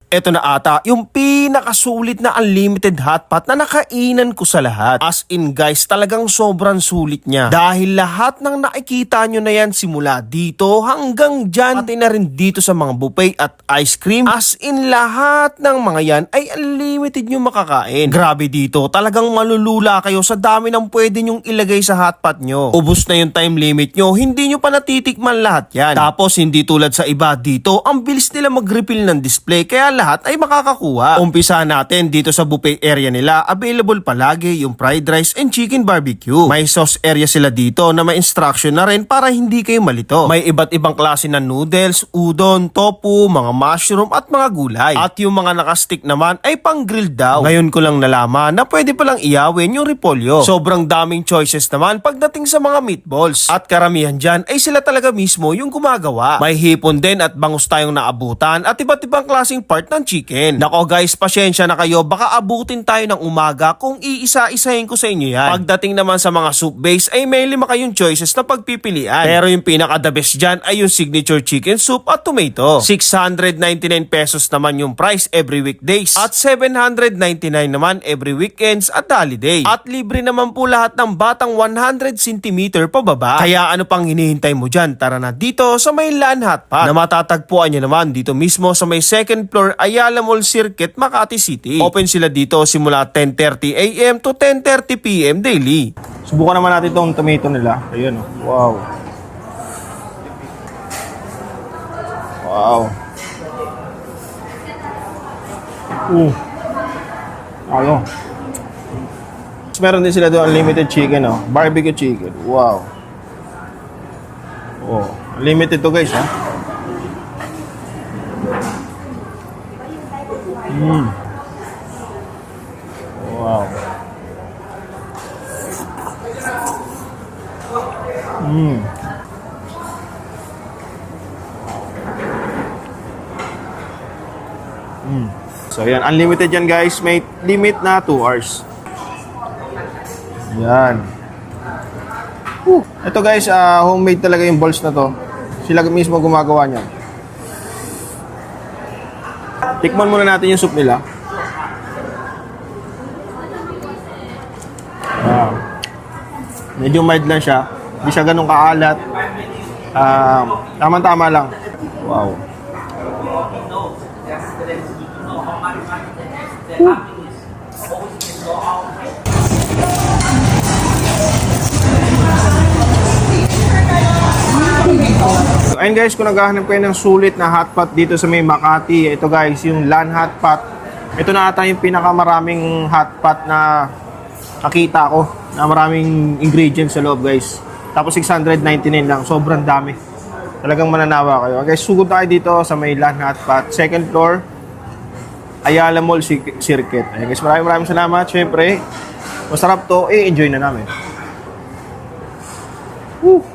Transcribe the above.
Eto na ata, yung pinakasulit na unlimited hotpot na nakainan ko sa lahat. As in guys, talagang sobrang sulit niya. Dahil lahat ng nakikita nyo na yan simula dito hanggang dyan, pati na rin dito sa mga buffet at ice cream. As in lahat ng mga yan ay unlimited nyo makakain. Grabe dito, talagang malulula kayo sa dami ng pwede nyong ilagay sa hotpot nyo. Ubus na yung time limit nyo, hindi nyo pa natitikman lahat yan. Tapos hindi tulad sa iba dito, ang bilis nila mag-refill ng display kaya lahat ay makakakuha. Umpisa natin dito sa buffet area nila. Available palagi yung fried rice and chicken barbecue. May sauce area sila dito na may instruction na rin para hindi kayo malito. May iba't ibang klase ng noodles, udon, tofu, mga mushroom at mga gulay. At yung mga nakastick naman ay pang grill daw. Ngayon ko lang nalaman na pwede palang iyawin yung repolyo. Sobrang daming choices naman pagdating sa mga meatballs. At karamihan dyan ay sila talaga mismo yung gumagawa. May hipon din at bangus tayong naabutan at iba't ibang klaseng part ng chicken. Nako guys, pasyensya na kayo, baka abutin tayo ng umaga kung iisa-isahin ko sa inyo yan. Pagdating naman sa mga soup base ay may 5 kayong choices na pagpipilian. Pero yung pinaka-the best dyan ay yung signature chicken soup at tomato. 699 pesos naman yung price every weekdays at 799 naman every weekends at holiday. At libre naman po lahat ng batang 100 cm pababa. Kaya ano pang hinihintay mo dyan? Tara na dito sa may LAN Hotpot na matatagpuan nyo naman dito mismo sa may second floor Ayala Mall Circuit, Makati City. Open sila dito simula 10:30 AM to 10:30 PM daily. Subukan naman natin itong tomato nila. Ayun, oh. Wow. Wow. Ano? Meron din sila doon unlimited chicken, oh. Barbecue chicken. Wow. Oh, unlimited to guys, ha. Wow. So yan, unlimited yan guys. May limit na 2 hours. Yan. Ito guys, homemade talaga yung balls na to. Sila mismo gumagawa niyan. Tikman muna natin yung soup nila. Medyo mild lang siya. Hindi siya ganun kaalat. Tama-tama lang. Wow. Ayun guys, kung naghahanap kayo ng sulit na hotpot dito sa may Makati, ito guys, yung LAN Hotpot. Ito na ata yung pinakamaraming hotpot na nakita ko, na maraming ingredients sa loob guys. Tapos 699 lang, sobrang dami. Talagang mananawa kayo. Guys, sugod tayo dito sa may LAN Hotpot, second floor, Ayala Mall Circuit. Ayun guys, maraming salamat. Siyempre, masarap to, enjoy na namin. Woo!